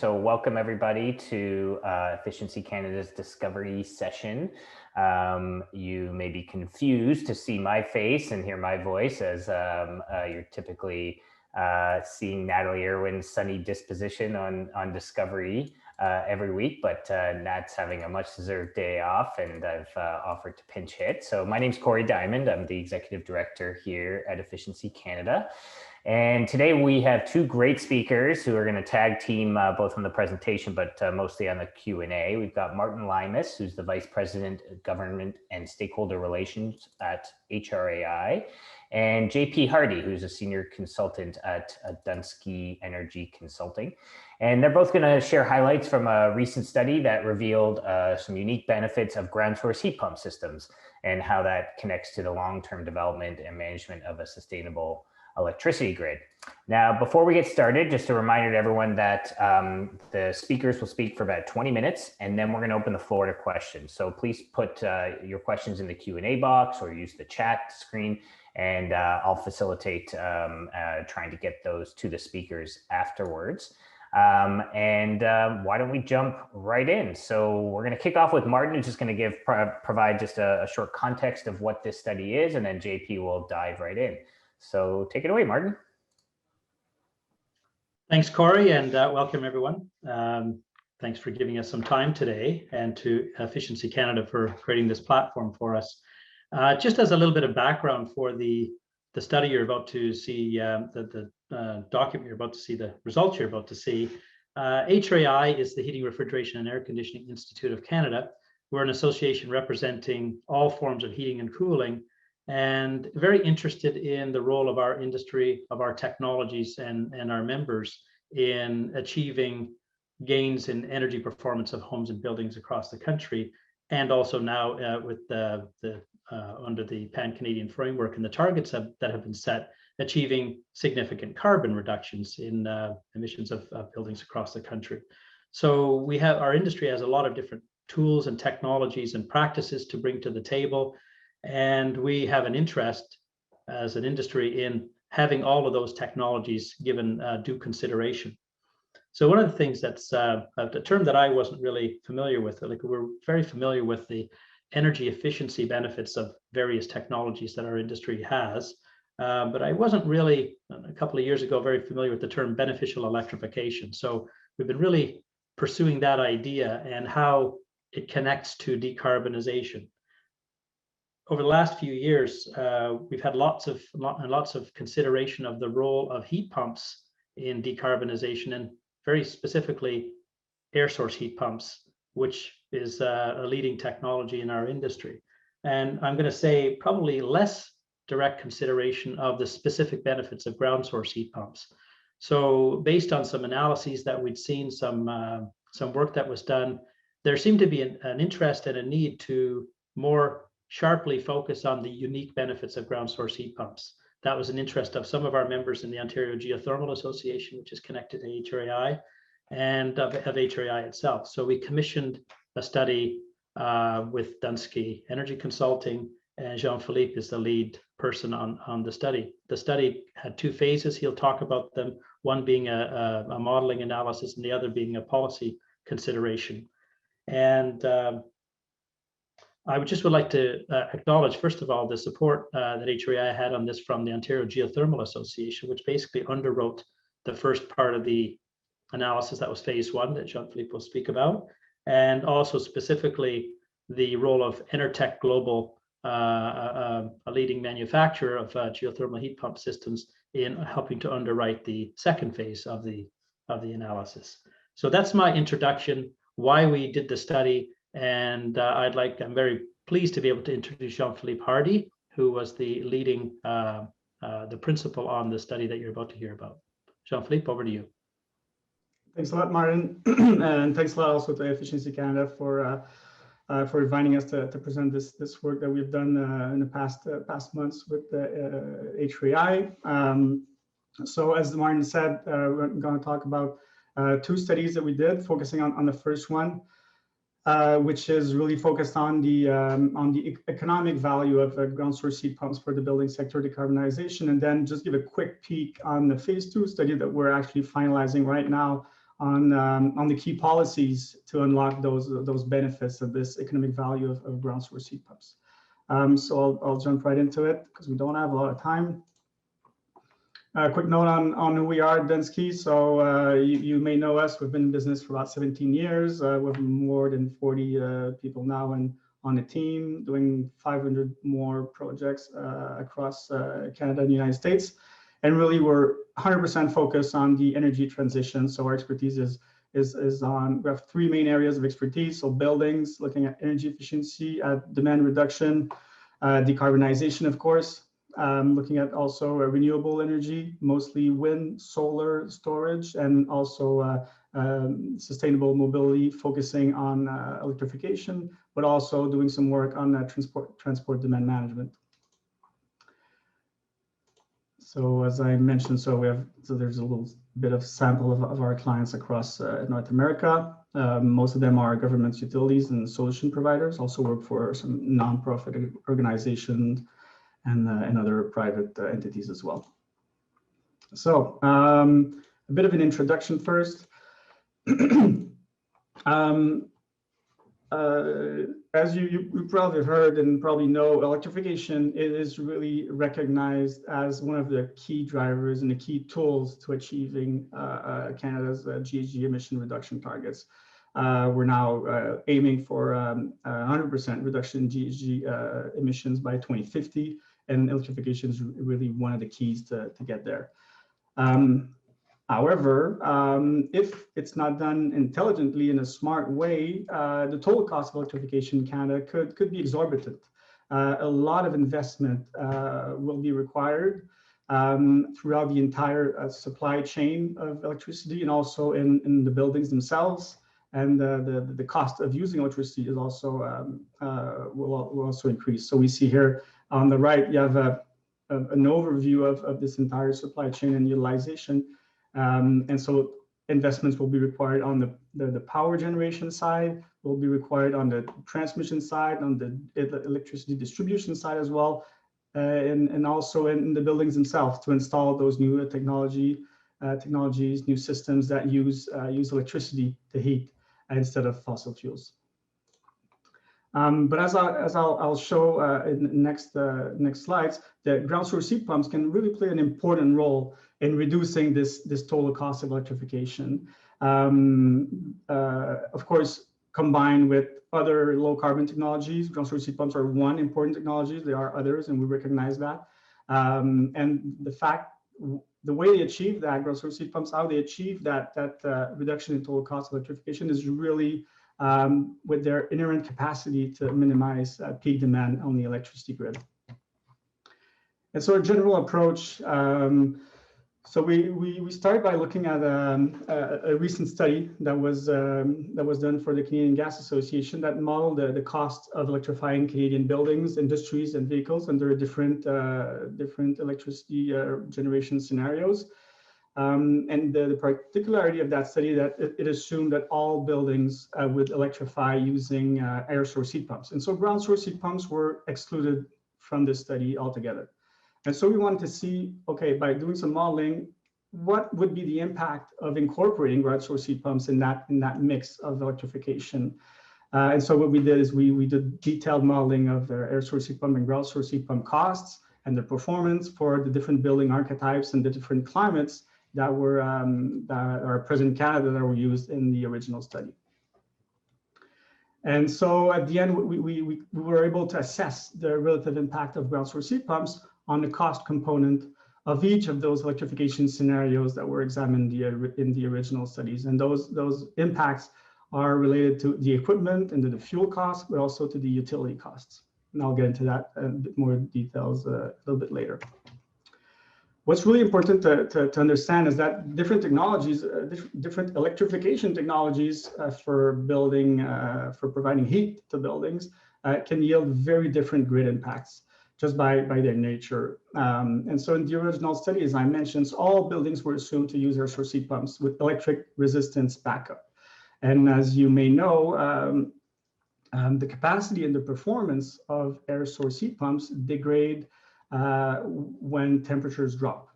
So welcome everybody to Efficiency Canada's Discovery session. You may be confused to see my face and hear my voice as you're typically seeing Natalie Irwin's sunny disposition on Discovery every week, but Nat's having a much deserved day off and I've offered to pinch hit. So my name's Corey Diamond. I'm the Executive Director here at Efficiency Canada. And today we have two great speakers who are going to tag team both on the presentation, but mostly on the Q&A. We've got Martin Luymes, who's the Vice President of Government and Stakeholder Relations at HRAI, and JP Hardy, who's a Senior Consultant at Dunsky Energy Consulting. And they're both going to share highlights from a recent study that revealed some unique benefits of ground source heat pump systems and how that connects to the long-term development and management of a sustainable electricity grid. Now, before we get started, just a reminder to everyone that the speakers will speak for about 20 minutes, and then we're going to open the floor to questions. So please put your questions in the Q&A box or use the chat screen, and I'll facilitate trying to get those to the speakers afterwards. Why don't we jump right in? So we're going to kick off with Martin, who's just going to provide just a short context of what this study is, and then JP will dive right in. So take it away, Martin. Thanks, Corey, and welcome everyone. Thanks for giving us some time today, and to Efficiency Canada for creating this platform for us. Just as a little bit of background for the study you're about to see, the document you're about to see, the results you're about to see. HRAI is the Heating, Refrigeration and Air Conditioning Institute of Canada. We're an association representing all forms of heating and cooling, and very interested in the role of our industry, of our technologies, and our members in achieving gains in energy performance of homes and buildings across the country, and also now with under the Pan-Canadian framework and the targets that have been set, achieving significant carbon reductions in emissions of buildings across the country. So our industry has a lot of different tools and technologies and practices to bring to the table. And we have an interest as an industry in having all of those technologies given due consideration. So one of the things that's a term that I wasn't really familiar with, like we're very familiar with the energy efficiency benefits of various technologies that our industry has. But I wasn't really, a couple of years ago, very familiar with the term beneficial electrification. So we've been really pursuing that idea and how it connects to decarbonization. Over the last few years, we've had lots of consideration of the role of heat pumps in decarbonization, and very specifically air source heat pumps, which is a leading technology in our industry. And I'm going to say probably less direct consideration of the specific benefits of ground source heat pumps. So based on some analyses that we'd seen, some work that was done, there seemed to be an interest and a need to more sharply focus on the unique benefits of ground source heat pumps. That was an interest of some of our members in the Ontario Geothermal Association, which is connected to HRAI, and of HRAI itself. So we commissioned a study with Dunsky Energy Consulting, and Jean-Phillippe is the lead person on the study. The study had two phases. He'll talk about them, one being a modeling analysis and the other being a policy consideration. And I would like to acknowledge, first of all, the support that HRAI had on this from the Ontario Geothermal Association, which basically underwrote the first part of the analysis. That was phase one that Jean-Phillippe will speak about, and also specifically the role of Enertech Global, a leading manufacturer of geothermal heat pump systems, in helping to underwrite the second phase of the analysis. So that's my introduction, why we did the study. And I'm very pleased to be able to introduce Jean-Phillippe Hardy, who was the leading, the principal on the study that you're about to hear about. Jean-Phillippe, over to you. Thanks a lot, Martin, and thanks a lot also to Efficiency Canada for inviting us to present this work that we've done in the past months with the HRAI. So as Martin said, we're going to talk about two studies that we did, focusing on the first one, which is really focused on the economic value of ground source heat pumps for the building sector decarbonization, and then just give a quick peek on the phase two study that we're actually finalizing right now on the key policies to unlock those benefits of this economic value of ground source heat pumps. So I'll jump right into it because we don't have a lot of time. A quick note on who we are at Dunsky. So you may know us. We've been in business for about 17 years. We've more than 40 people now on the team, doing 500 more projects across Canada and the United States. And really, we're 100% focused on the energy transition. So our expertise is on, we have 3 main areas of expertise. So buildings, looking at energy efficiency, demand reduction, decarbonization, of course. Looking at also renewable energy, mostly wind, solar, storage, and also sustainable mobility, focusing on electrification, but also doing some work on transport demand management. So as I mentioned, there's a little bit of sample of our clients across North America. Most of them are governments, utilities, and solution providers. Also work for some nonprofit organizations and other private entities as well. So a bit of an introduction first. As you probably heard and probably know, electrification is really recognized as one of the key drivers and the key tools to achieving Canada's GHG emission reduction targets. We're now aiming for 100% reduction in GHG emissions by 2050, and electrification is really one of the keys to get there. However, if it's not done intelligently in a smart way, the total cost of electrification in Canada could be exorbitant. A lot of investment will be required throughout the entire supply chain of electricity, and also in the buildings themselves. And the cost of using electricity is also will also increase. So we see here on the right, you have an overview of this entire supply chain and utilization. And so investments will be required on the power generation side, will be required on the transmission side, on the electricity distribution side as well, and also in the buildings themselves to install those new technologies, new systems that use electricity to heat instead of fossil fuels. But as I'll show in the next slides, the ground source heat pumps can really play an important role in reducing this total cost of electrification. Of course, combined with other low carbon technologies, ground source heat pumps are one important technology. There are others, and we recognize that. And the way they achieve that, ground source heat pumps, how they achieve that reduction in total cost of electrification is really with their inherent capacity to minimize peak demand on the electricity grid. And so a general approach, so we started by looking at a recent study that was done for the Canadian Gas Association that modeled the cost of electrifying Canadian buildings, industries, and vehicles under different electricity generation scenarios. And the particularity of that study that it assumed that all buildings would electrify using air source heat pumps. And so ground source heat pumps were excluded from this study altogether. And so we wanted to see, okay, by doing some modeling, what would be the impact of incorporating ground source heat pumps in that mix of electrification. And so what we did is we did detailed modeling of their air source heat pump and ground source heat pump costs and their performance for the different building archetypes and the different climates that are present in Canada that were used in the original study. And so at the end, we were able to assess the relative impact of ground source heat pumps on the cost component of each of those electrification scenarios that were examined in the original studies. And those impacts are related to the equipment and to the fuel costs, but also to the utility costs. And I'll get into that in a bit more details a little bit later. What's really important to understand is that different technologies, different electrification technologies for providing heat to buildings can yield very different grid impacts just by their nature. And so in the original study, as I mentioned, all buildings were assumed to use air source heat pumps with electric resistance backup. And as you may know, the capacity and the performance of air source heat pumps degrade when temperatures drop.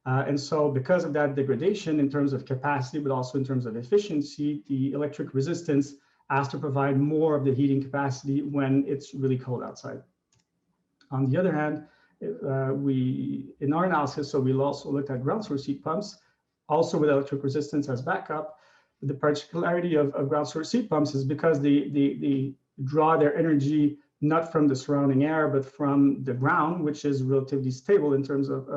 And so because of that degradation in terms of capacity, but also in terms of efficiency, the electric resistance has to provide more of the heating capacity when it's really cold outside. On the other hand, in our analysis, so we also looked at ground source heat pumps, also with electric resistance as backup. The particularity of ground source heat pumps is because they draw their energy not from the surrounding air, but from the ground, which is relatively stable in terms of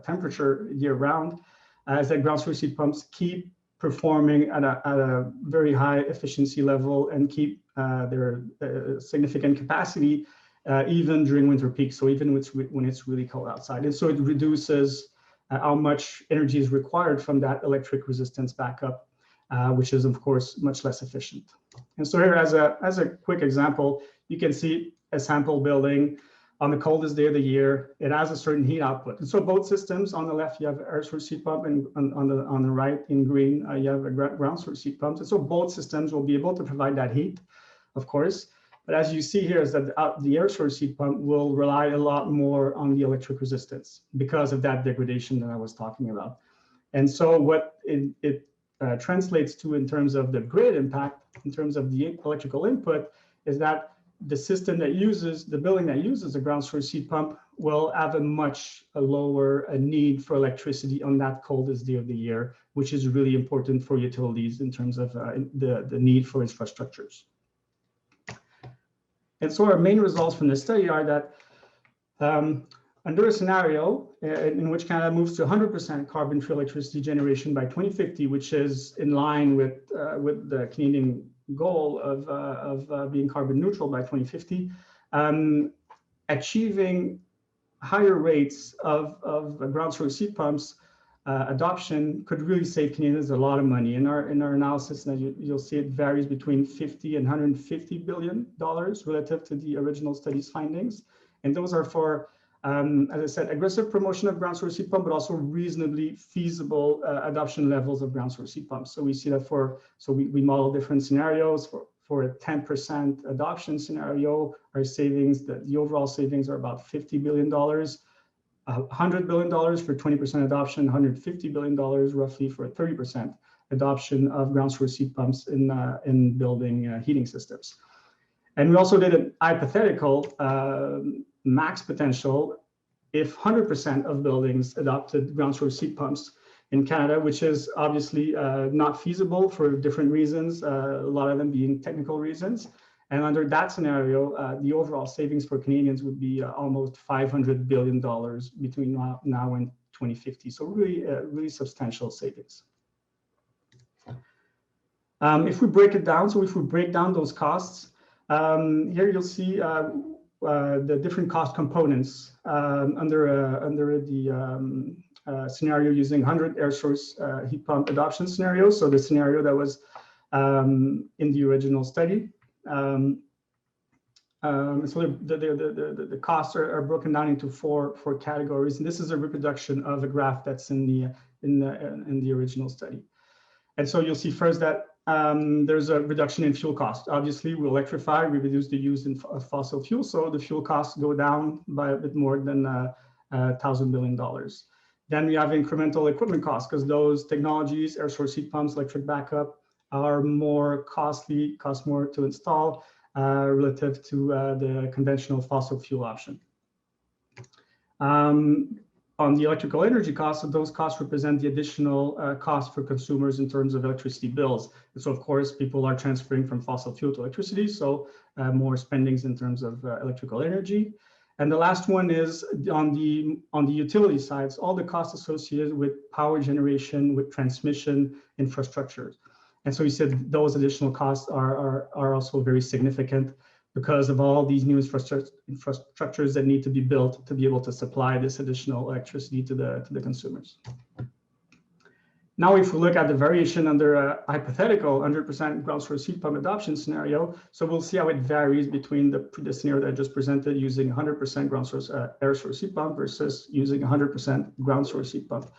temperature year round, as that ground source heat pumps keep performing at a very high efficiency level and keep their significant capacity even during winter peak. So even when it's really cold outside. And so it reduces how much energy is required from that electric resistance backup, which is of course much less efficient. And so here as a quick example, you can see a sample building on the coldest day of the year. It has a certain heat output. And so both systems, on the left, you have air source heat pump, and on the right in green, you have a ground source heat pump. And so both systems will be able to provide that heat, of course. But as you see here is that the air source heat pump will rely a lot more on the electric resistance because of that degradation that I was talking about. And so what it translates to in terms of the grid impact, in terms of the electrical input, is that the system that uses, the building that uses a ground source heat pump will have a much lower need for electricity on that coldest day of the year, which is really important for utilities in terms of the need for infrastructures. And so our main results from this study are that under a scenario in which Canada moves to 100% carbon-free electricity generation by 2050, which is in line with the Canadian goal of being carbon neutral by 2050, achieving higher rates of ground source heat pumps adoption could really save Canadians a lot of money. In our analysis, and you'll see it varies between $50 and $150 billion relative to the original study's findings. And those are for, as I said, aggressive promotion of ground source heat pump, but also reasonably feasible adoption levels of ground source heat pumps. So we see that so we model different scenarios for a 10% adoption scenario. Our savings, the overall savings are about $50 billion, $100 billion for 20% adoption, $150 billion roughly for 30% adoption of ground source heat pumps in building heating systems. And we also did an hypothetical max potential if 100% of buildings adopted ground source heat pumps in Canada, which is obviously not feasible for different reasons, a lot of them being technical reasons. And under that scenario, the overall savings for Canadians would be almost $500 billion between now and 2050. So really substantial savings. If we break it down, so if we break down those costs, here you'll see the different cost components under the scenario using 100 air source heat pump adoption scenario. So the scenario that was in the original study. So the costs are broken down into four categories, and this is a reproduction of a graph that's in the original study. And so you'll see first that there's a reduction in fuel cost. Obviously, we electrify, we reduce the use of fossil fuel, so the fuel costs go down by a bit more than $1,000 billion. Then we have incremental equipment costs because those technologies, air source heat pumps, electric backup, are more costly, cost more to install relative to the conventional fossil fuel option. On the electrical energy costs, so those costs represent the additional cost for consumers in terms of electricity bills. And so, of course, people are transferring from fossil fuel to electricity, so more spendings in terms of electrical energy. And the last one is on the utility side, so all the costs associated with power generation, with transmission infrastructures. And so you said those additional costs are also very significant because of all these new infrastructures that need to be built to be able to supply this additional electricity to the consumers. Now, if we look at the variation under a hypothetical 100% ground source heat pump adoption scenario, so we'll see how it varies between the scenario that I just presented using 100% ground source air source heat pump versus using 100% ground source heat pump.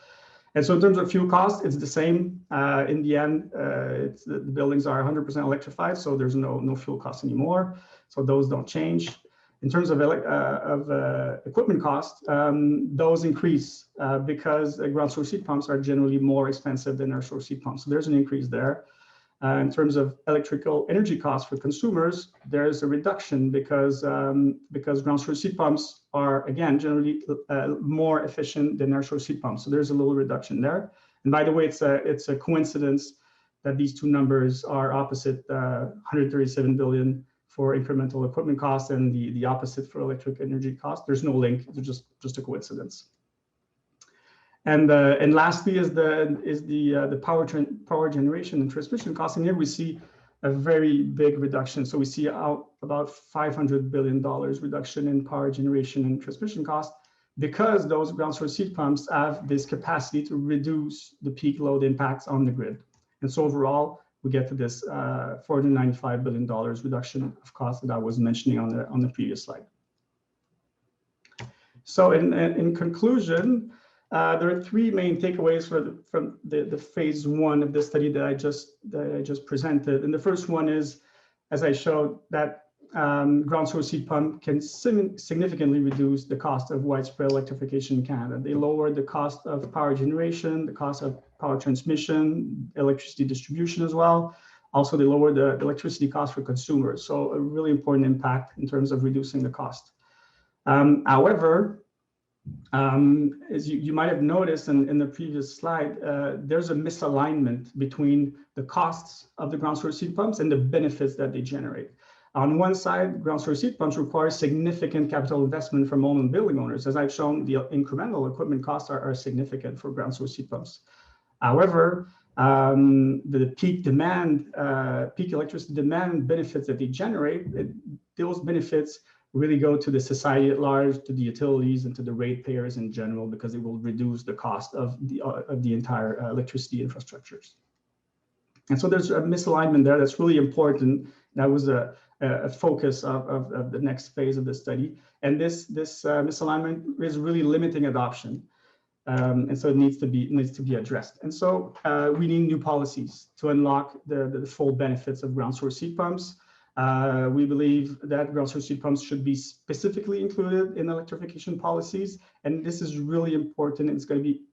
And so in terms of fuel cost, it's the same. In the end, the buildings are 100% electrified, so there's no fuel cost anymore. So those don't change. In terms of equipment costs, those increase because ground source heat pumps are generally more expensive than air source heat pumps. So there's an increase there. In terms of electrical energy costs for consumers, there's a reduction because ground source heat pumps are, again, generally more efficient than air source heat pumps. So there's a little reduction there. And by the way, it's a coincidence that these two numbers are opposite, 137 billion for incremental equipment costs and the opposite for electric energy costs. There's no link, it's just a coincidence. And lastly is the power generation and transmission costs. And here we see a very big reduction. So we see about $500 billion reduction in power generation and transmission costs because those ground source heat pumps have this capacity to reduce the peak load impacts on the grid. And so overall, we get to this $495 billion reduction of costs that I was mentioning on the previous slide. So in conclusion, there are three main takeaways from the phase one of the study that I just presented. And the first one is, as I showed, that ground source heat pump can significantly reduce the cost of widespread electrification in Canada. They lower the cost of power generation, the cost of power transmission, electricity distribution as well. Also, they lower the electricity cost for consumers. So a really important impact in terms of reducing the cost. However, as you might have noticed in the previous slide, there's a misalignment between the costs of the ground source heat pumps and the benefits that they generate. On one side, ground source heat pumps require significant capital investment from home and building owners. As I've shown, the incremental equipment costs are significant for ground source heat pumps. However, the peak electricity demand benefits that they generate, those benefits really go to the society at large, to the utilities, and to the ratepayers in general, because it will reduce the cost of the entire electricity infrastructures. And so there's a misalignment there that's really important. That was a focus of the next phase of the study. And this misalignment is really limiting adoption. And so it needs to be addressed. And so we need new policies to unlock the full benefits of ground source heat pumps. We believe that ground source heat pumps should be specifically included in electrification policies. And this is really important. It's going to be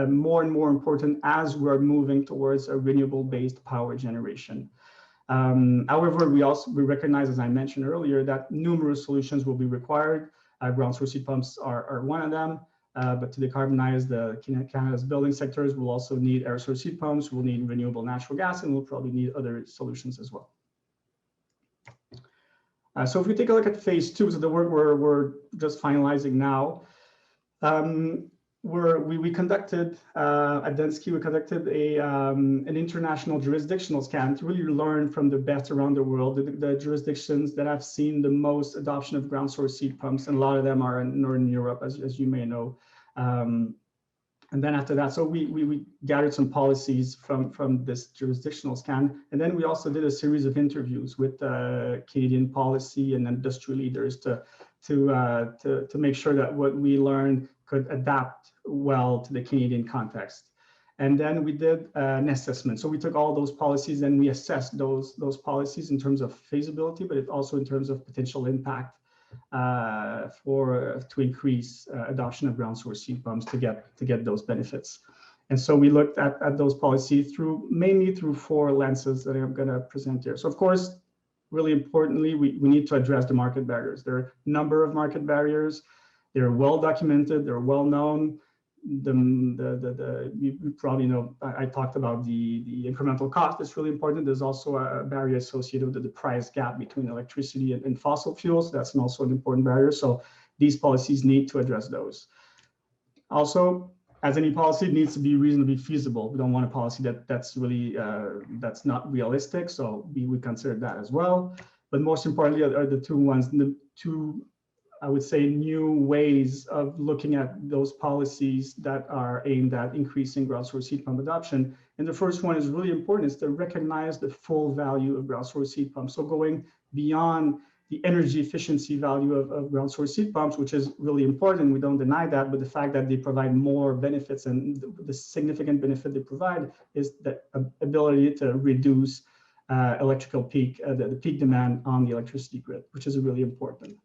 more and more important as we're moving towards a renewable-based power generation. However, we recognize, as I mentioned earlier, that numerous solutions will be required. Ground source heat pumps are one of them. But to decarbonize Canada's building sectors, we'll also need air source heat pumps, we'll need renewable natural gas, and we'll probably need other solutions as well. So if we take a look at phase two, so the work we're just finalizing now, we conducted at Dunsky, we conducted an international jurisdictional scan to really learn from the best around the world, the jurisdictions that have seen the most adoption of ground source heat pumps, and a lot of them are in Northern Europe, as you may know. And then after that, so we gathered some policies from this jurisdictional scan. And then we also did a series of interviews with Canadian policy and industrial leaders to make sure that what we learned could adapt well to the Canadian context. And then we did an assessment. So we took all those policies and we assessed those policies in terms of feasibility, but also in terms of potential impact to increase adoption of ground source heat pumps to get those benefits. And so we looked at those policies mainly through four lenses that I'm going to present here. So of course, really importantly, we need to address the market barriers. There are a number of market barriers. They're well documented. They're well known. You probably know, I talked about the incremental cost. It's really important. There's also a barrier associated with the price gap between electricity and fossil fuels. That's also an important barrier. So these policies need to address those. Also, as any policy, it needs to be reasonably feasible. We don't want a policy that's really that's not realistic. So we consider that as well. But most importantly are the two I would say, new ways of looking at those policies that are aimed at increasing ground source heat pump adoption. And the first one is really important, is to recognize the full value of ground source heat pumps. So going beyond the energy efficiency value of ground source heat pumps, which is really important, we don't deny that, but the fact that they provide more benefits, and the significant benefit they provide is the ability to reduce electrical peak, the peak demand on the electricity grid, which is really important.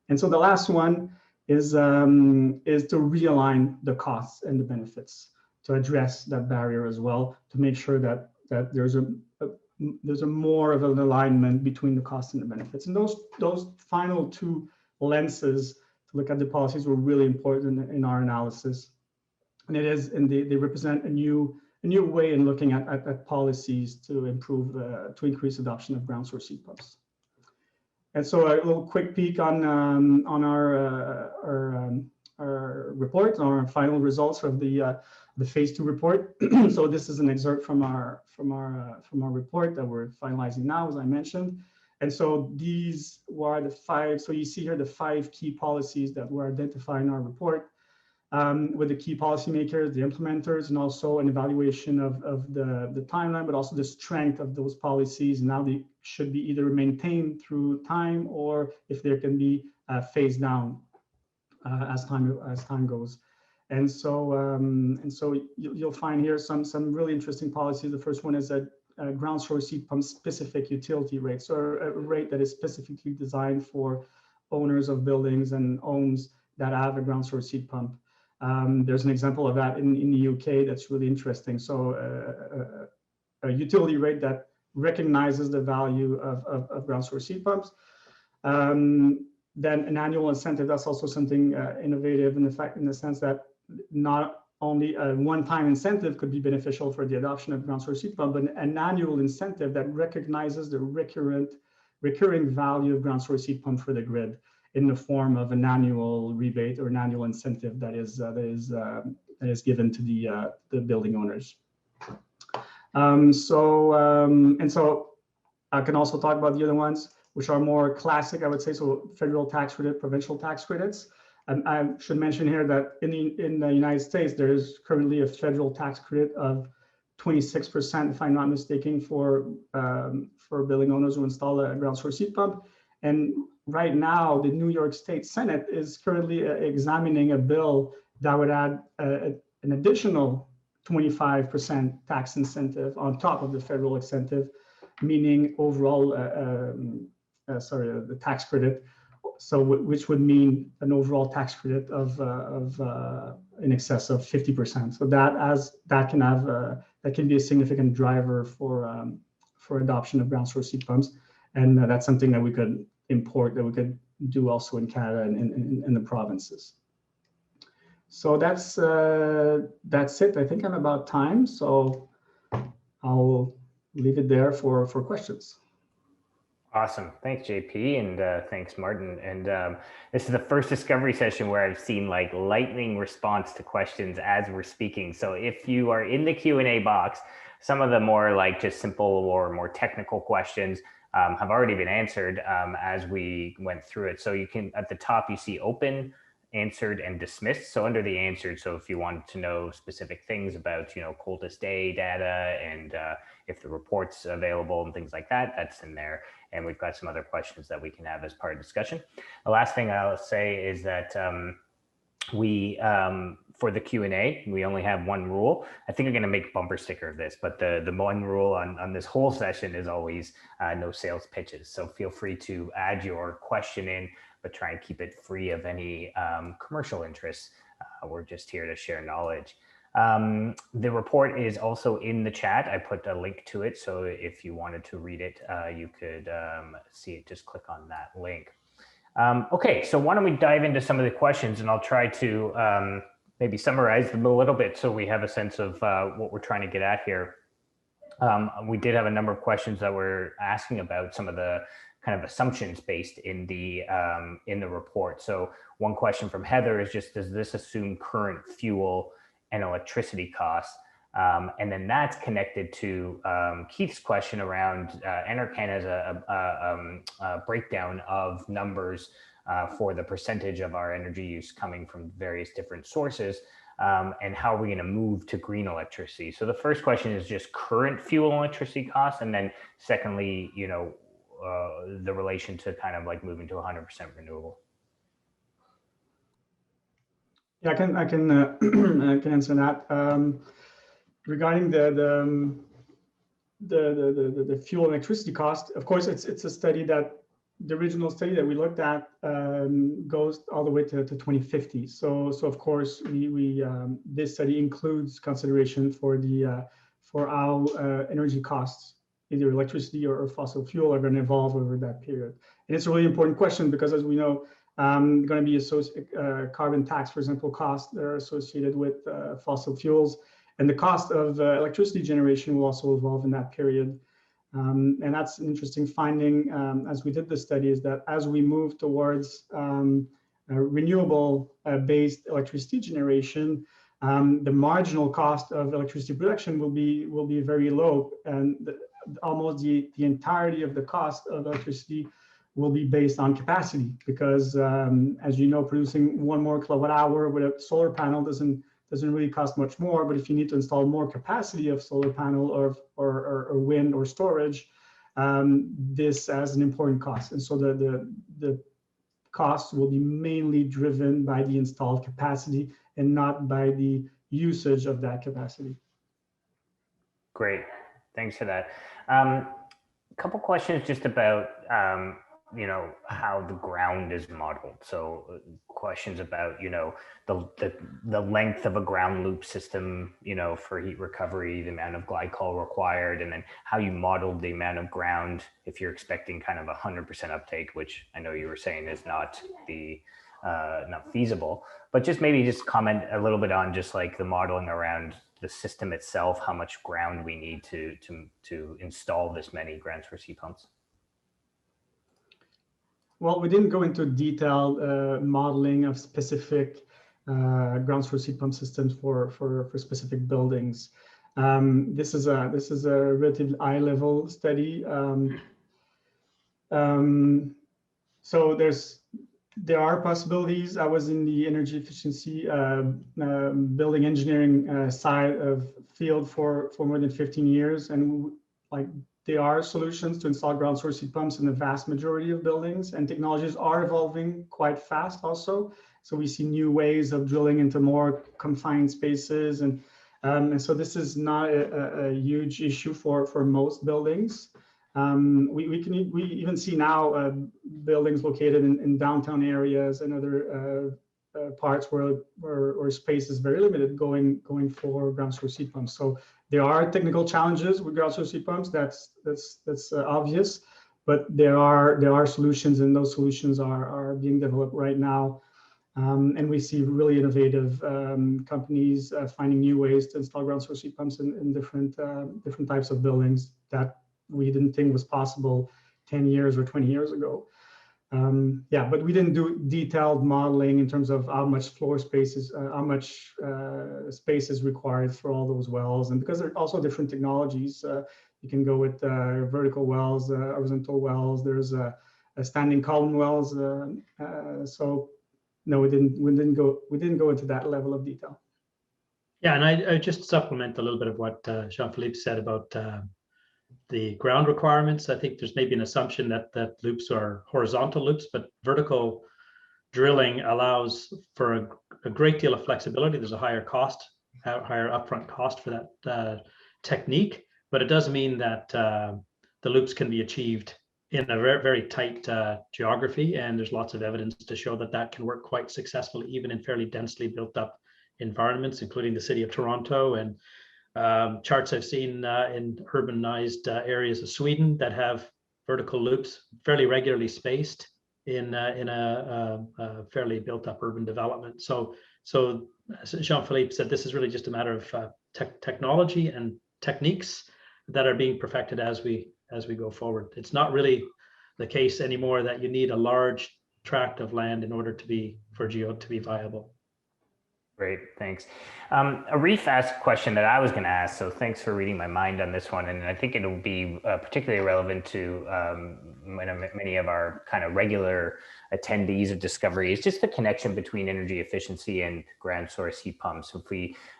And so the last one is to realign the costs and the benefits, to address that barrier as well, to make sure that there's a more of an alignment between the costs and the benefits. And those final two lenses to look at the policies were really important in our analysis. And they represent a new way in looking at policies to improve to increase adoption of ground source heat pumps. And so a little quick peek on our report, on our final results of the phase 2 report. So this is an excerpt from our report that we're finalizing now, as I mentioned. And so these were the 5. So you see here the 5 key policies that were identified in our report, with the key policymakers, the implementers, and also an evaluation of the timeline, but also the strength of those policies. Now they should be either maintained through time, or if there can be phased down as time goes. And so you'll find here some really interesting policies. The first one is a ground source heat pump specific utility rate, so a rate that is specifically designed for owners of buildings and homes that have a ground source heat pump. There's an example of that in the UK that's really interesting. So a utility rate that recognizes the value of ground source heat pumps. Then an annual incentive, that's also something innovative in the sense that not only a one-time incentive could be beneficial for the adoption of ground source heat pump, but an annual incentive that recognizes the recurring value of ground source heat pump for the grid in the form of an annual rebate or an annual incentive that is given to the building owners. And so I can also talk about the other ones, which are more classic, I would say. So federal tax credit, provincial tax credits. And I should mention here that in the United States, there is currently a federal tax credit of 26%, if I'm not mistaken, for building owners who install a ground source heat pump. And right now, the New York State Senate is currently examining a bill that would add an additional 25% tax incentive on top of the federal incentive, meaning overall, the tax credit. So which would mean an overall tax credit of in excess of 50%. So that can be a significant driver for adoption of ground source heat pumps, and that's something that we could import, that we could do also in Canada and in the provinces. So that's it. I think I'm about time, so I'll leave it there for questions. Awesome. Thanks, JP, and thanks, Martin. And this is the first discovery session where I've seen like lightning response to questions as we're speaking. So if you are in the Q&A box, some of the more like just simple or more technical questions have already been answered as we went through it. So you can, at the top, you see open, answered, and dismissed. So under the answered, so if you want to know specific things about, coldest day data and if the report's available and things like that, that's in there. And we've got some other questions that we can have as part of discussion. The last thing I'll say is that for the Q&A, we only have one rule. I think I'm going to make a bumper sticker of this, but the one rule on this whole session is always no sales pitches. So feel free to add your question in, but try and keep it free of any commercial interests. We're just here to share knowledge. The report is also in the chat. I put a link to it, so if you wanted to read it, you could see it. Just click on that link. Okay, so why don't we dive into some of the questions, and I'll try to maybe summarize them a little bit so we have a sense of what we're trying to get at here. We did have a number of questions that were asking about some of the kind of assumptions based in the report. So one question from Heather is just, does this assume current fuel and electricity costs? And then that's connected to Keith's question around NRCan has a breakdown of numbers for the percentage of our energy use coming from various different sources, and how are we going to move to green electricity? So the first question is just current fuel and electricity costs, and then secondly, the relation to kind of like moving to 100% renewable. Yeah, I can answer that. Regarding the fuel and electricity cost, of course, it's a study that the original study that we looked at goes all the way to 2050. So of course, this study includes consideration for how energy costs, either electricity or fossil fuel, are going to evolve over that period. And it's a really important question because, as we know, going to be carbon tax, for example, costs that are associated with fossil fuels, and the cost of electricity generation will also evolve in that period. And that's an interesting finding as we did the study, is that as we move towards renewable-based electricity generation, the marginal cost of electricity production will be very low, and almost the entirety of the cost of electricity will be based on capacity, because as you know, producing 1 more kilowatt hour with a solar panel doesn't really cost much more. But if you need to install more capacity of solar panel or wind or storage, this has an important cost. And so the costs will be mainly driven by the installed capacity and not by the usage of that capacity. Great, thanks for that. A couple questions just about how the ground is modeled. So questions about the length of a ground loop system, for heat recovery, the amount of glycol required, and then how you modeled the amount of ground if you're expecting kind of 100% uptake, which I know you were saying is not feasible. But maybe comment a little bit on just like the modeling around the system itself, how much ground we need to install this many ground source heat pumps. Well, we didn't go into detailed modeling of specific ground source heat pump systems for specific buildings. This is a relatively high level study. So there are possibilities. I was in the energy efficiency building engineering side of field for more than 15 years, and there are solutions to install ground source heat pumps in the vast majority of buildings, and technologies are evolving quite fast also. So we see new ways of drilling into more confined spaces, and so this is not a huge issue for most buildings. We even see now buildings located in downtown areas and other parts where space is very limited going for ground source heat pumps. So there are technical challenges with ground source heat pumps. That's obvious, but there are solutions, and those solutions are being developed right now. And we see really innovative companies finding new ways to install ground source heat pumps in different types of buildings that we didn't think was possible 10 years or 20 years ago. But we didn't do detailed modeling in terms of how much floor space is, how much space is required for all those wells. And because there are also different technologies, you can go with vertical wells, horizontal wells. There's a standing column wells. So no, we didn't go into that level of detail. Yeah, and I just supplement a little bit of what Jean-Phillippe said about the ground requirements. I think there's maybe an assumption that loops are horizontal loops, but vertical drilling allows for a great deal of flexibility. There's a higher upfront cost for that technique, but it does mean that the loops can be achieved in a very, very tight geography, and there's lots of evidence to show that can work quite successfully, even in fairly densely built up environments, including the city of Toronto, and charts I've seen in urbanized areas of Sweden that have vertical loops fairly regularly spaced in a fairly built up urban development. So as Jean-Phillippe said, this is really just a matter of technology and techniques that are being perfected as we go forward. It's not really the case anymore that you need a large tract of land in order for geo to be viable. Great, thanks. Arif asked a question that I was going to ask, so thanks for reading my mind on this one. And I think it'll be particularly relevant to many of our kind of regular attendees of Discovery, is just the connection between energy efficiency and ground source heat pumps.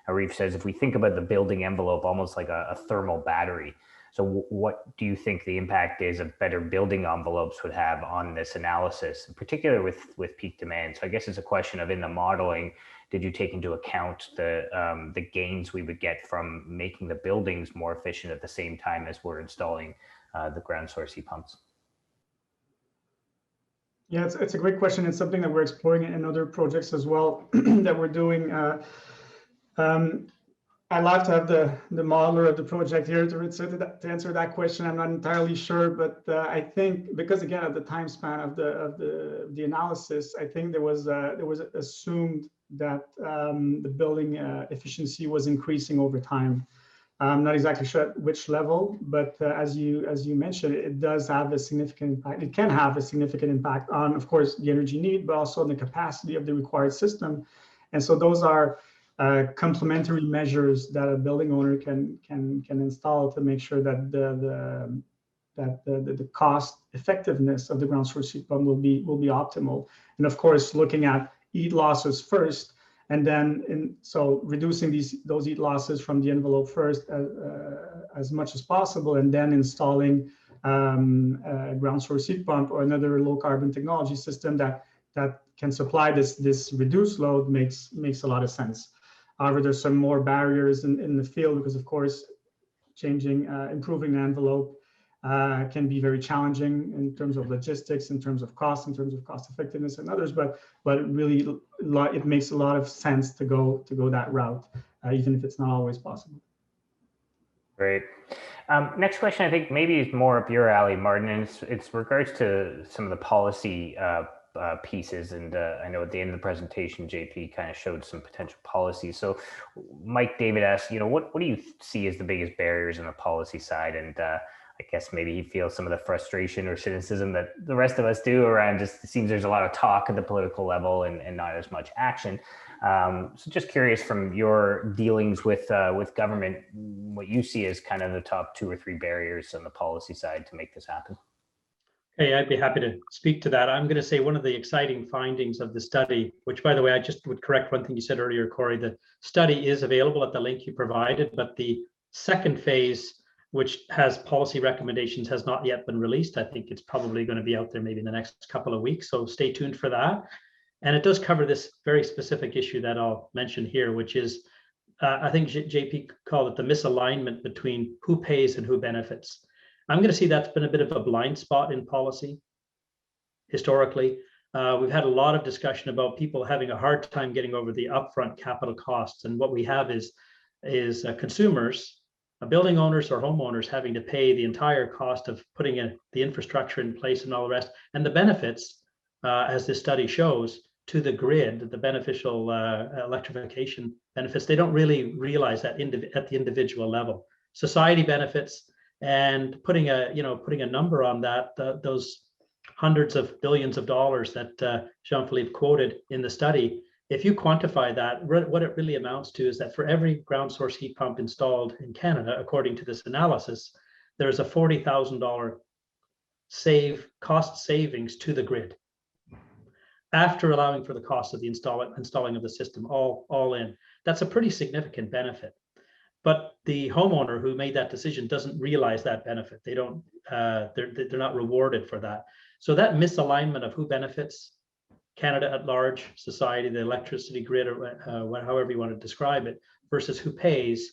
Arif says, if we think about the building envelope almost like a thermal battery, so what do you think the impact is of better building envelopes would have on this analysis, in particular with peak demand? So I guess it's a question of, in the modeling, did you take into account the gains we would get from making the buildings more efficient at the same time as we're installing the ground source heat pumps? Yeah, it's a great question. It's something that we're exploring in other projects as well that we're doing. I'd love to have the modeler of the project here to answer that question. I'm not entirely sure, but I think because again of the time span of the analysis, I think there was assumed that the building efficiency was increasing over time. I'm not exactly sure at which level, but as you mentioned, it does have a significant impact. It can have a significant impact on, of course, the energy need, but also on the capacity of the required system. And so those are complementary measures that a building owner can install to make sure that the cost effectiveness of the ground source heat pump will be optimal. And of course, looking at heat losses first, and then so reducing those heat losses from the envelope first as much as possible, and then installing a ground source heat pump or another low carbon technology system that can supply this reduced load makes a lot of sense. However, there's some more barriers in the field because, of course, improving the envelope can be very challenging in terms of logistics, in terms of cost, in terms of cost effectiveness and others. But really, it makes a lot of sense to go that route, even if it's not always possible. Great. Next question, I think maybe is more up your alley, Martin, and it's regards to some of the policy pieces. And I know at the end of the presentation, JP kind of showed some potential policies. So Mike David asked, what do you see as the biggest barriers on the policy side? And I guess maybe he feels some of the frustration or cynicism that the rest of us do around just it seems there's a lot of talk at the political level and not as much action. So just curious from your dealings with government, what you see as kind of the top 2 or 3 barriers on the policy side to make this happen. Hey, I'd be happy to speak to that. I'm going to say one of the exciting findings of the study, which by the way, I just would correct one thing you said earlier, Corey, the study is available at the link you provided, but the second phase, which has policy recommendations, has not yet been released. I think it's probably going to be out there maybe in the next couple of weeks. So stay tuned for that. And it does cover this very specific issue that I'll mention here, which is, I think JP called it the misalignment between who pays and who benefits. I'm going to see that's been a bit of a blind spot in policy historically. We've had a lot of discussion about people having a hard time getting over the upfront capital costs. And what we have is consumers, building owners or homeowners having to pay the entire cost of putting the infrastructure in place and all the rest. And the benefits, as this study shows, to the grid, the beneficial electrification benefits, they don't really realize that at the individual level. Society benefits, and putting a number on that, those hundreds of billions of dollars that Jean-Phillippe quoted in the study, if you quantify that, what it really amounts to is that for every ground source heat pump installed in Canada, according to this analysis, there's a $40,000 cost savings to the grid after allowing for the cost of the installing of the system, all in. That's a pretty significant benefit. But the homeowner who made that decision doesn't realize that benefit. They don't, they're not rewarded for that. So that misalignment of who benefits, Canada at large, society, the electricity grid, or however you want to describe it, versus who pays,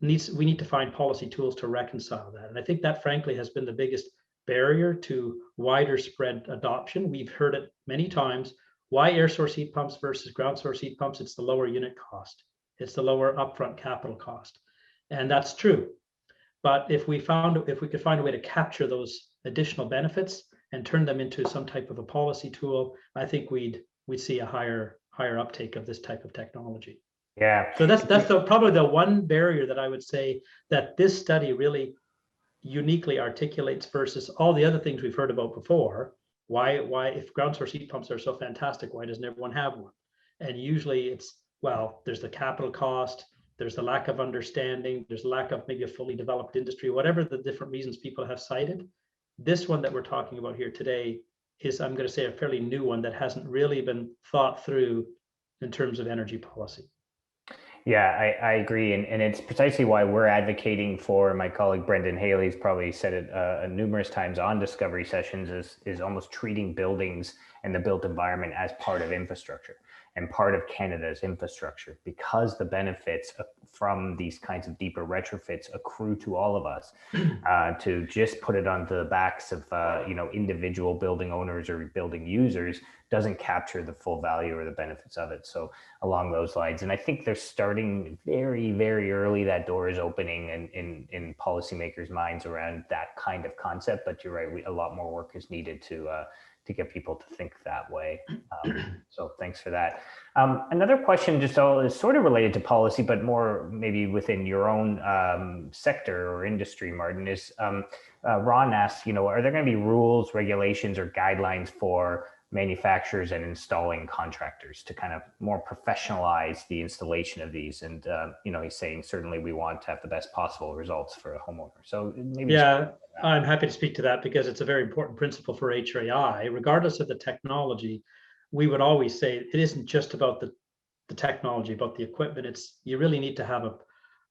we need to find policy tools to reconcile that. And I think that frankly has been the biggest barrier to wider spread adoption. We've heard it many times. Why air source heat pumps versus ground source heat pumps? It's the lower unit cost. It's the lower upfront capital cost. And that's true. But if we could find a way to capture those additional benefits and turn them into some type of a policy tool, I think we'd see a higher uptake of this type of technology. Yeah. So that's probably the one barrier that I would say that this study really uniquely articulates versus all the other things we've heard about before. Why if ground source heat pumps are so fantastic, why doesn't everyone have one? And usually it's, well, there's the capital cost, there's the lack of understanding, there's lack of maybe a fully developed industry, whatever the different reasons people have cited. This one that we're talking about here today is, I'm going to say, a fairly new one that hasn't really been thought through in terms of energy policy. Yeah, I agree. And it's precisely why we're advocating for, my colleague Brendan Haley's probably said it numerous times on discovery sessions, is almost treating buildings and the built environment as part of infrastructure. and part of Canada's infrastructure, because the benefits from these kinds of deeper retrofits accrue to all of us. To just put it onto the backs of individual building owners or building users doesn't capture the full value or the benefits of it. So along those lines, and I think they're starting very, very early, that door is opening in policymakers' minds around that kind of concept. But you're right, a lot more work is needed to get people to think that way. So thanks for that. Another question just is sort of related to policy, but more maybe within your own sector or industry, Martin, is Ron asks, are there going to be rules, regulations, or guidelines for manufacturers and installing contractors to kind of more professionalize the installation of these? And, he's saying certainly we want to have the best possible results for a homeowner. So maybe. Yeah, I'm happy to speak to that because it's a very important principle for HRAI. Regardless of the technology, we would always say it isn't just about the technology, about the equipment. You really need to have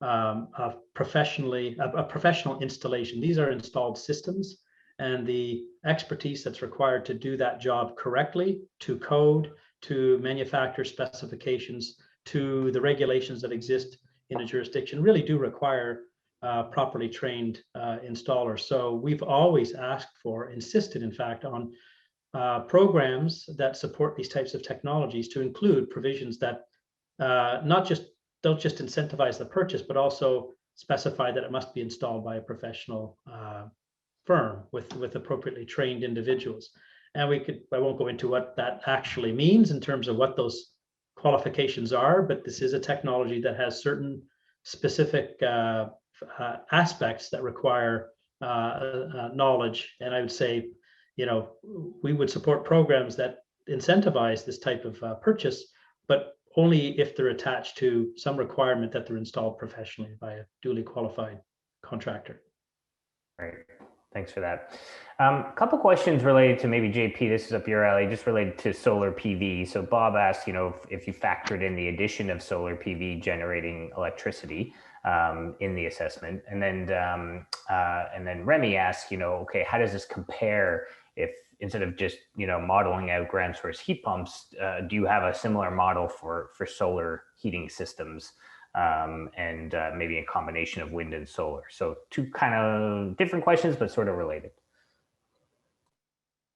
a professional installation. These are installed systems, and the expertise that's required to do that job correctly, to code, to manufacturer specifications, to the regulations that exist in a jurisdiction, really do require properly trained installers. So we've always insisted, in fact, on programs that support these types of technologies to include provisions that don't just incentivize the purchase, but also specify that it must be installed by a professional firm with appropriately trained individuals. And I won't go into what that actually means in terms of what those qualifications are, but this is a technology that has certain specific aspects that require knowledge. And I would say, we would support programs that incentivize this type of purchase, but only if they're attached to some requirement that they're installed professionally by a duly qualified contractor. Right. Thanks for that. A couple questions related to maybe JP, this is up your alley, just related to solar PV. So Bob asked, if you factored in the addition of solar PV generating electricity in the assessment, and then Remy asked, okay, how does this compare if instead of just modeling out ground source heat pumps, do you have a similar model for solar heating systems? And maybe a combination of wind and solar. So two kind of different questions, but sort of related.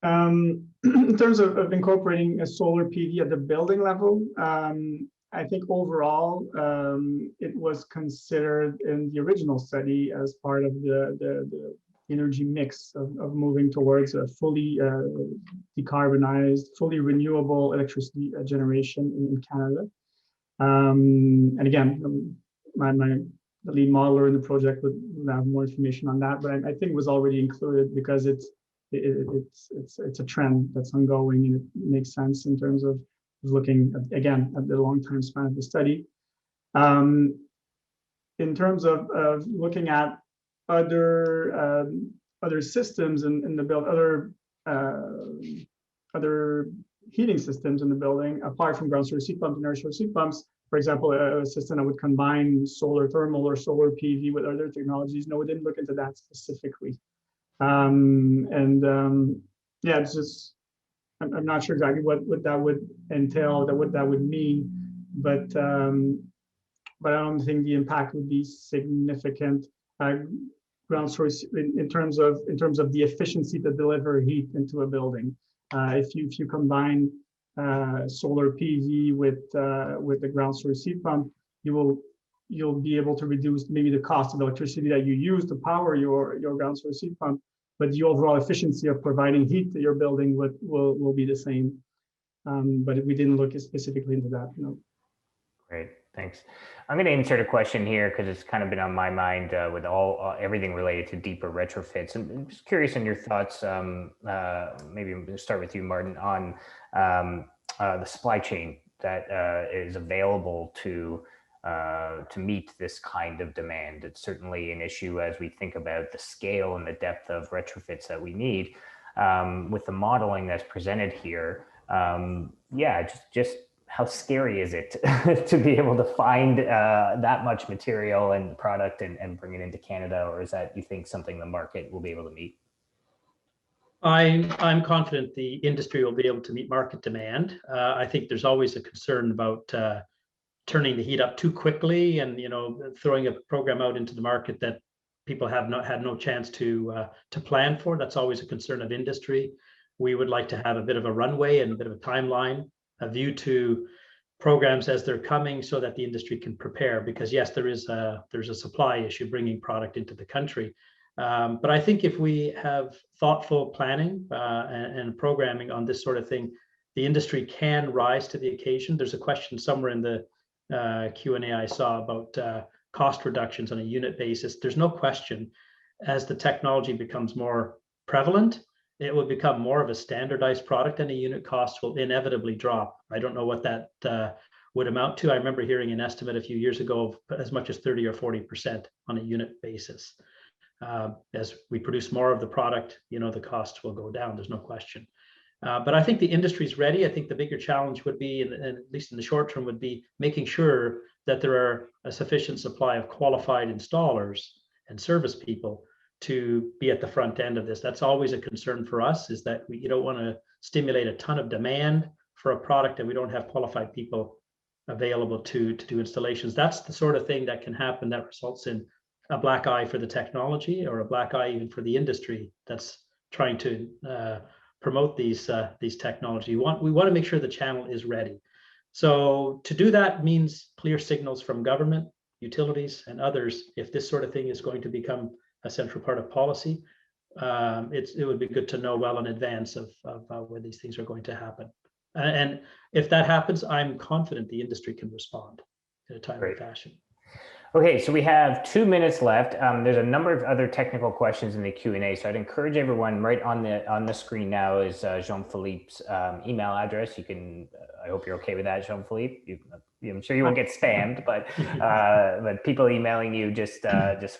In terms of incorporating a solar PV at the building level, I think overall it was considered in the original study as part of the energy mix of moving towards a fully decarbonized, fully renewable electricity generation in Canada. And again, the lead modeler in the project would have more information on that, but I think it was already included because it's a trend that's ongoing, and it makes sense in terms of looking at the long time span of the study. In terms of looking at other systems in the build, other heating systems in the building, apart from ground source heat pumps and air source heat pumps, for example, a system that would combine solar thermal or solar PV with other technologies. No, we didn't look into that specifically. Yeah, it's just, I'm not sure exactly what that would entail, what that would mean, but I don't think the impact would be significant. Ground source in terms of the efficiency to deliver heat into a building. If you combine solar PV with the ground source heat pump, you'll be able to reduce maybe the cost of electricity that you use to power your ground source heat pump, but the overall efficiency of providing heat to your building will be the same. But we didn't look specifically into that. No. Great, thanks. I'm going to insert a question here because it's kind of been on my mind with everything related to deeper retrofits. And I'm just curious in your thoughts, maybe we'll start with you, Martin, on the supply chain that is available to meet this kind of demand. It's certainly an issue as we think about the scale and the depth of retrofits that we need. With the modeling that's presented here, yeah, just how scary is it to be able to find that much material and product and bring it into Canada? Or is that, you think, something the market will be able to meet? I'm confident the industry will be able to meet market demand. I think there's always a concern about turning the heat up too quickly and throwing a program out into the market that people have not had no chance to plan for. That's always a concern of industry. We would like to have a bit of a runway and a bit of a timeline, a view to programs as they're coming, so that the industry can prepare. Because yes, there's a supply issue bringing product into the country. But I think if we have thoughtful planning and programming on this sort of thing, the industry can rise to the occasion. There's a question somewhere in the Q&A I saw about cost reductions on a unit basis. There's no question, as the technology becomes more prevalent, it will become more of a standardized product, and the unit costs will inevitably drop. I don't know what that would amount to. I remember hearing an estimate a few years ago of as much as 30 or 40% on a unit basis. As we produce more of the product, the costs will go down. There's no question. But I think the industry's ready. I think the bigger challenge would be, and at least in the short term, would be making sure that there are a sufficient supply of qualified installers and service people to be at the front end of this. That's always a concern for us, is that you don't want to stimulate a ton of demand for a product and we don't have qualified people available to do installations. That's the sort of thing that can happen that results in a black eye for the technology, or a black eye even for the industry that's trying to promote these technology. We want to make sure the channel is ready. So to do that means clear signals from government, utilities, and others. If this sort of thing is going to become a central part of policy, it would be good to know well in advance of when these things are going to happen. And if that happens, I'm confident the industry can respond in a timely fashion. Okay, so we have 2 minutes left. There's a number of other technical questions in the Q&A, so I'd encourage everyone. Right on the screen now is Jean-Philippe's email address. You can, I hope you're okay with that, Jean-Philippe. I'm sure you won't get spammed, but people emailing you just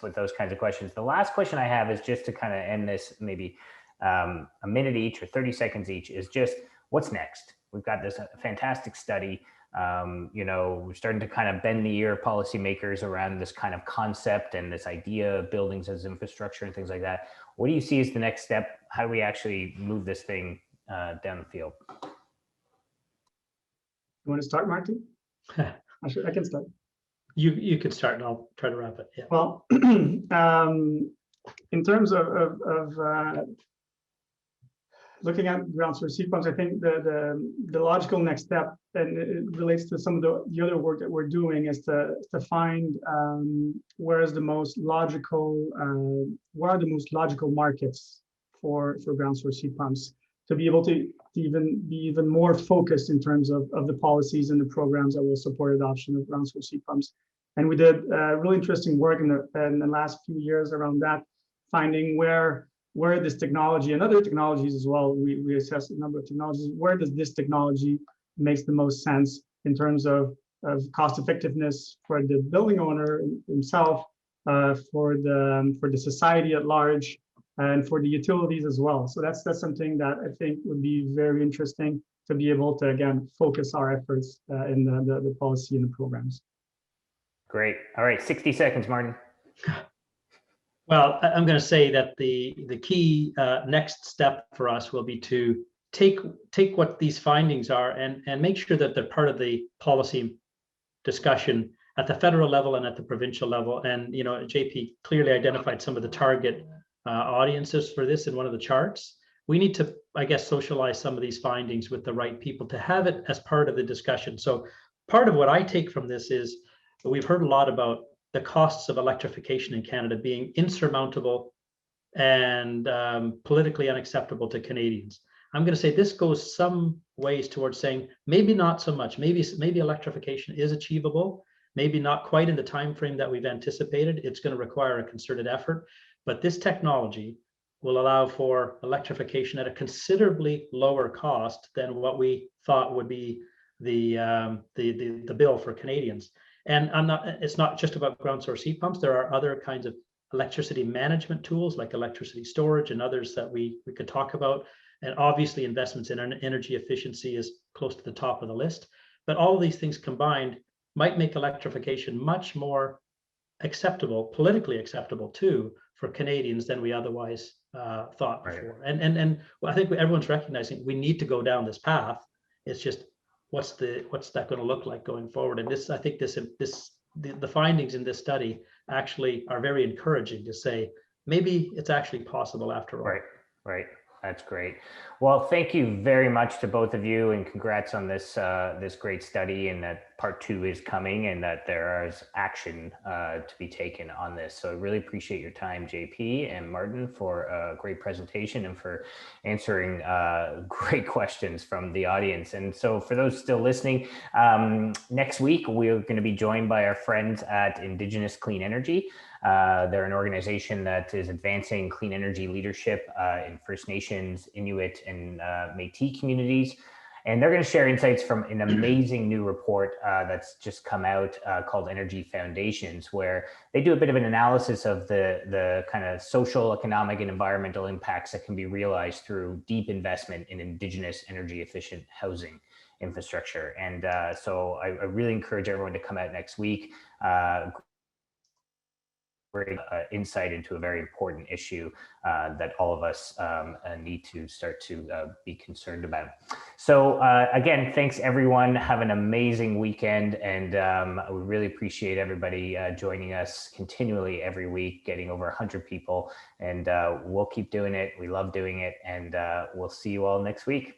with those kinds of questions. The last question I have is just to kind of end this, maybe a minute each or 30 seconds each, is just what's next? We've got this fantastic study. We're starting to kind of bend the ear of policymakers around this kind of concept and this idea of buildings as infrastructure and things like that. What do you see as the next step? How do we actually move this thing down the field? You want to start, Martin? I can start. You could start, and I'll try to wrap it. Yeah. Well, in terms of looking at ground source heat pumps, I think the logical next step, and it relates to some of the other work that we're doing, is to find where are the most logical markets for ground source heat pumps, to be able to be even more focused in terms of the policies and the programs that will support adoption of ground source heat pumps. And we did really interesting work in the last few years around that, finding where this technology and other technologies as well, we assess a number of technologies, where does this technology makes the most sense in terms of cost effectiveness for the building owner himself, for the society at large, and for the utilities as well. So that's something that I think would be very interesting to be able to, again, focus our efforts in the policy and the programs. Great. All right, 60 seconds, Martin. Well, I'm going to say that the key next step for us will be to take what these findings are and make sure that they're part of the policy discussion at the federal level and at the provincial level. And JP clearly identified some of the target audiences for this in one of the charts. We need to, I guess, socialize some of these findings with the right people to have it as part of the discussion. So part of what I take from this is we've heard a lot about the costs of electrification in Canada being insurmountable and politically unacceptable to Canadians. I'm going to say this goes some ways towards saying maybe not so much. Maybe electrification is achievable, maybe not quite in the time frame that we've anticipated. It's going to require a concerted effort, but this technology will allow for electrification at a considerably lower cost than what we thought would be the bill for Canadians. And it's not just about ground source heat pumps. There are other kinds of electricity management tools like electricity storage and others that we could talk about. And obviously investments in energy efficiency is close to the top of the list. But all of these things combined might make electrification much more acceptable, politically acceptable too, for Canadians than we otherwise thought before. And I think everyone's recognizing we need to go down this path. It's just what's that going to look like going forward? And this, I think the findings in this study actually are very encouraging to say maybe it's actually possible after all. Right. That's great. Well, thank you very much to both of you, and congrats on this this great study, and that part 2 is coming, and that there is action to be taken on this. So I really appreciate your time, JP and Martin, for a great presentation and for answering great questions from the audience. And so for those still listening, next week we're going to be joined by our friends at Indigenous Clean Energy. They're an organization that is advancing clean energy leadership in First Nations, Inuit, and Métis communities. And they're going to share insights from an amazing new report that's just come out called Energy Foundations, where they do a bit of an analysis of the kind of social, economic, and environmental impacts that can be realized through deep investment in Indigenous energy efficient housing infrastructure. And so I really encourage everyone to come out next week. Great insight into a very important issue that all of us need to start to be concerned about. So again, thanks everyone. Have an amazing weekend, and we really appreciate everybody joining us continually every week, getting over 100 people, and we'll keep doing it. We love doing it, and we'll see you all next week.